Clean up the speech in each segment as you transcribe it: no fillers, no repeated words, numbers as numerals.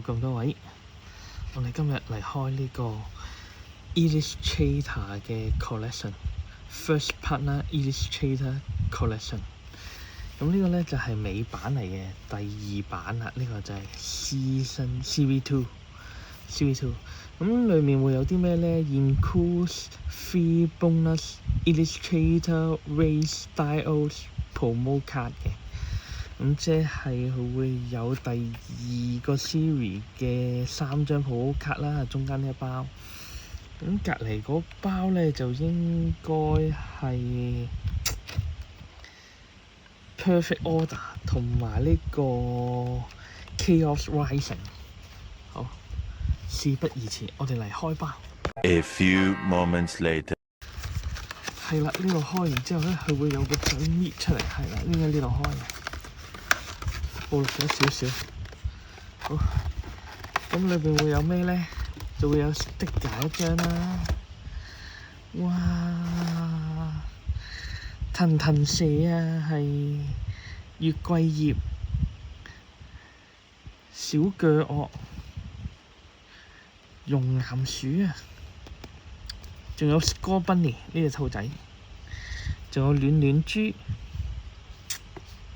咁多位，我哋今日嚟開呢個 Illustrator 嘅 collection，First Partner Illustrator Collection。咁呢個咧就係美版嚟嘅，第2版啦。呢個就係 Season CV2。咁裡面會有啲咩咧 ？Includes free bonus Illustrator Race Styles Promo Card 嘅。咁即係佢會有第2個 series 嘅3張 promo card 啦，中間呢一包。咁隔離嗰包咧就應該係 Perfect Order 同埋呢個 Chaos Rising。好，事不宜遲，我哋嚟開包。A few moments later。係啦，呢度開完之後咧，佢會有個仔搣出嚟。係啦，應該呢度開嘅。暴露咗少少。好，咁裏邊會有咩咧？就會有 sticker 一張啦。哇！騰騰蛇啊，係月桂葉、小腳鱷、熔岩鼠啊，仲有 Score Bunny 呢隻兔仔，仲有暖暖豬。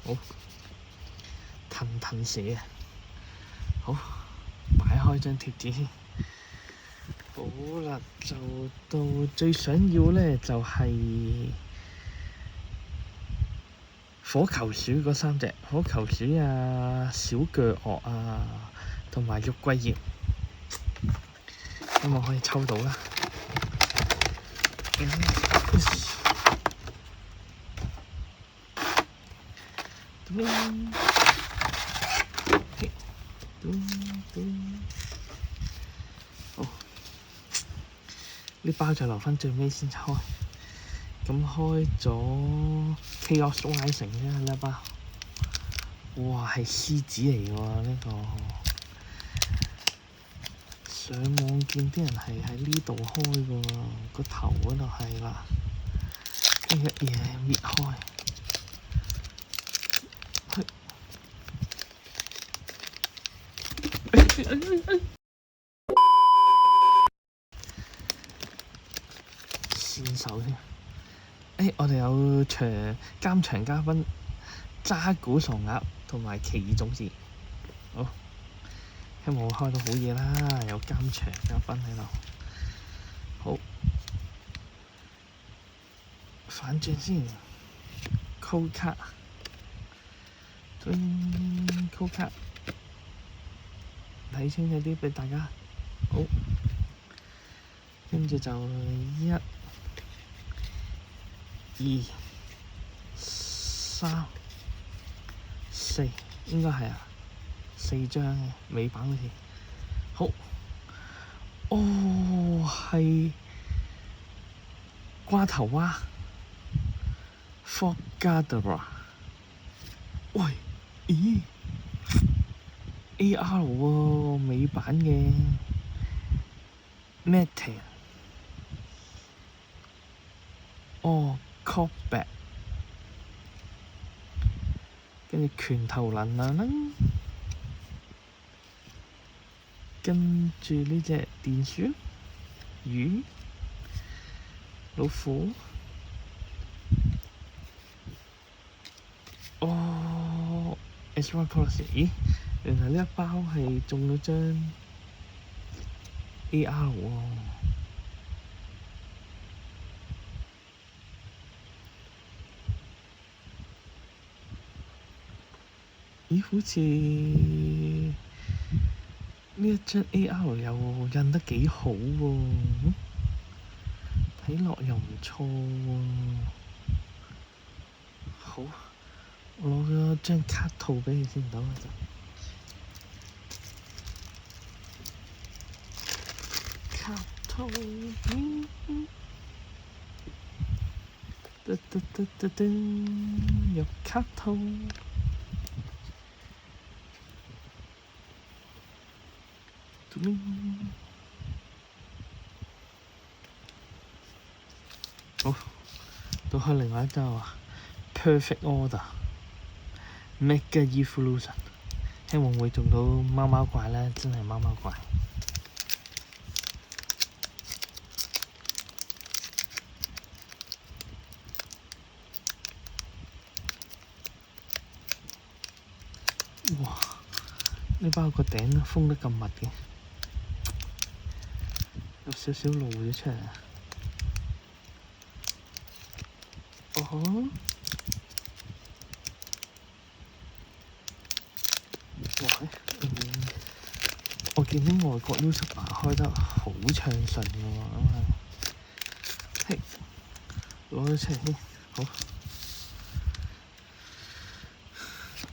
好。騰蛇啊！好，擺開張貼紙先。好啦，就到最想要咧，就係火球鼠嗰3隻，火球鼠啊、小腳鱷啊，同埋玉桂葉。希望可以抽到啦。好，呢包就留返最尾先開。咁開咗 Chaos Rising 啫，呢包。哇，係獅子嚟喎呢個。上網見啲人係喺呢度開嘅喎，個頭嗰度係啦，跟住一嘢搣開。線手先。我哋有監場嘉賓渣古傻鴨同埋奇異種子。好，希望我開到好嘢啦，有監場嘉賓喺度。好，反轉先 ，code card，code card，睇清楚啲俾大家。好，跟住就1、2、3、4，應該係啊，4張嘅美版好似。好，哦，係瓜頭蛙 Forgadora。喂，咦 AR 喎，美版嘅 Meta。哦 Callback， 跟住拳頭能量啦，跟住呢隻電鼠、魚、老虎。哦 Extra Policy， 咦，原來呢一包係中咗張 AR 喎。咦，好似呢一張 AR 又印得幾好喎，睇落又唔錯喎。好，我攞咗張卡套俾你先，等我陣。卡套，有卡套。好，到開另外一張啊 ，Perfect Order Mega Evolution，希望會中到貓貓怪啦，真係貓貓怪。哇！呢包個頂封得咁密嘅，有少少露咗出嚟啊！哦，哇！我見啲外國 YouTuber 開得好暢順嘅喎，咁啊，嘿，攞咗出嚟先，好。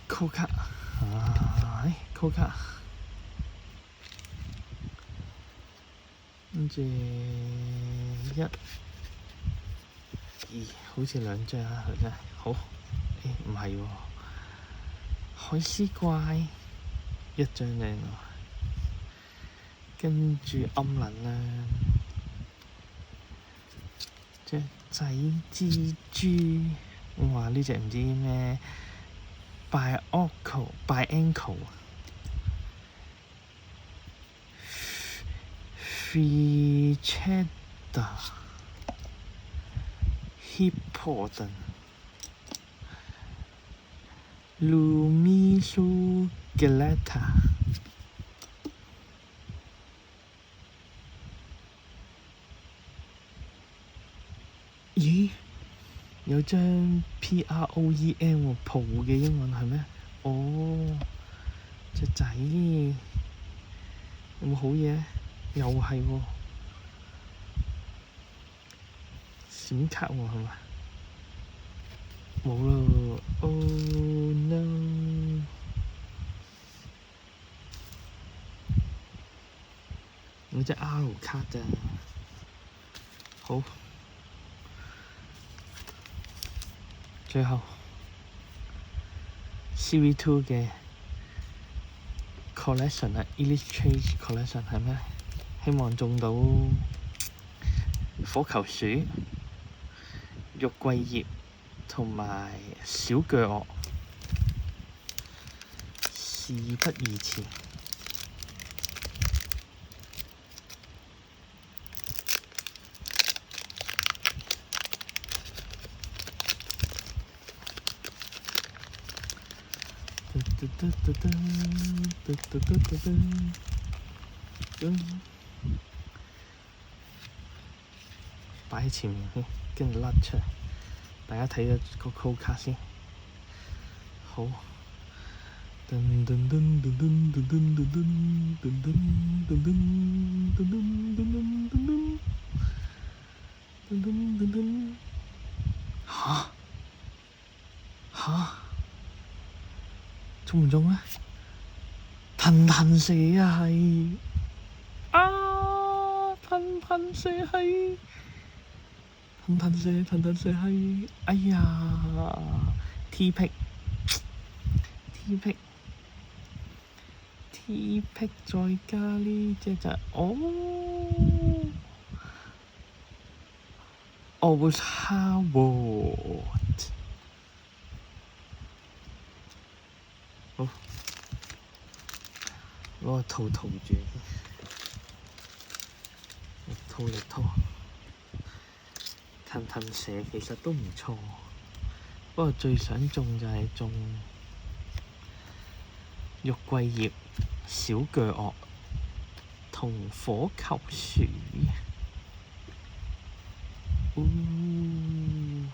code 卡啊，code 卡，跟住1、2，好似2張啊，佢真係好。唔係喎，海獅怪1張靚喎，跟住暗能量，隻仔蜘蛛，哇！呢隻唔知咩 Bianco Feathers Hippodon Lumisu Galata。咦？有張 PROEM 喎，蒲嘅英文係咩？哦，隻仔有冇好嘢？又係喎，閃卡喎係咪？冇咯 ，Oh no！有隻 R 卡咋，好。最後 CV2 嘅 collection 啊 ，Illustrate collection 係咩？希望中到火球鼠、玉桂葉同埋小鋸鱷，事不宜遲。擺喺前面先，跟住甩出嚟，大家睇咗個 code 卡先。好。嚇！中唔中咧？騰蛇啊係啊！騰蛇係騰蛇係，哎呀 ！T 癖再加呢隻就was Howard。好，攞個套住先，力套。騰蛇其實都唔錯，不過最想中就係中玉桂葉、小鋸鱷同火球鼠。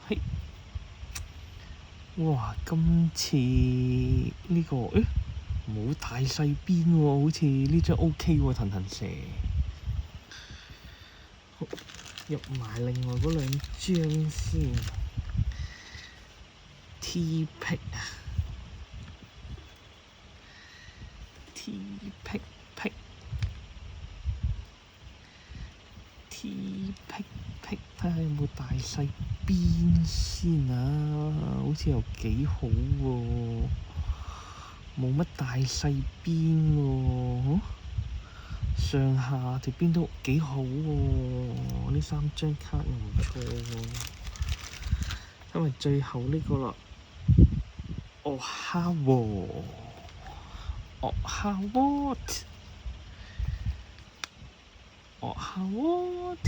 嘿！哇！今次呢個冇大細邊喎，好似呢張 OK 喎，騰蛇。好，入埋另外嗰2張先。T 癖睇下有冇大細邊先啊，好似又幾好喎，冇乜大細邊喎，上下條邊都幾好喎，呢3張卡又唔錯喎，因為最後呢個啦，哈喎，哦下 what？ 哦下 what？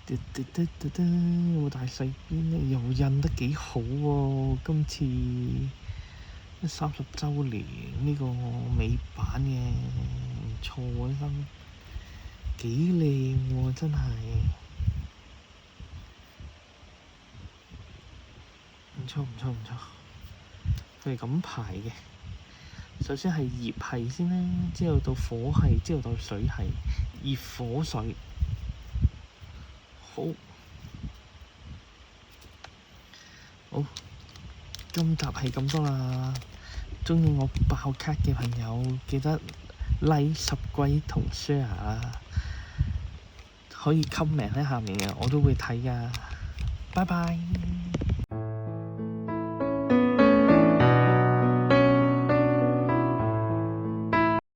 有冇大細邊咧？又印得幾好喎！今次30週年呢個美版嘅唔錯喎，呢衫幾靚喎，真係唔錯唔錯唔錯。佢係咁排嘅，首先係葉系先啦，之後到火系，之後到水系，熱火水。好，今集係咁多啦。鍾意我爆卡嘅朋友記得 like、subscribe 同 share 啦，可以 comment 喺下面嘅，我都會睇㗎。拜拜。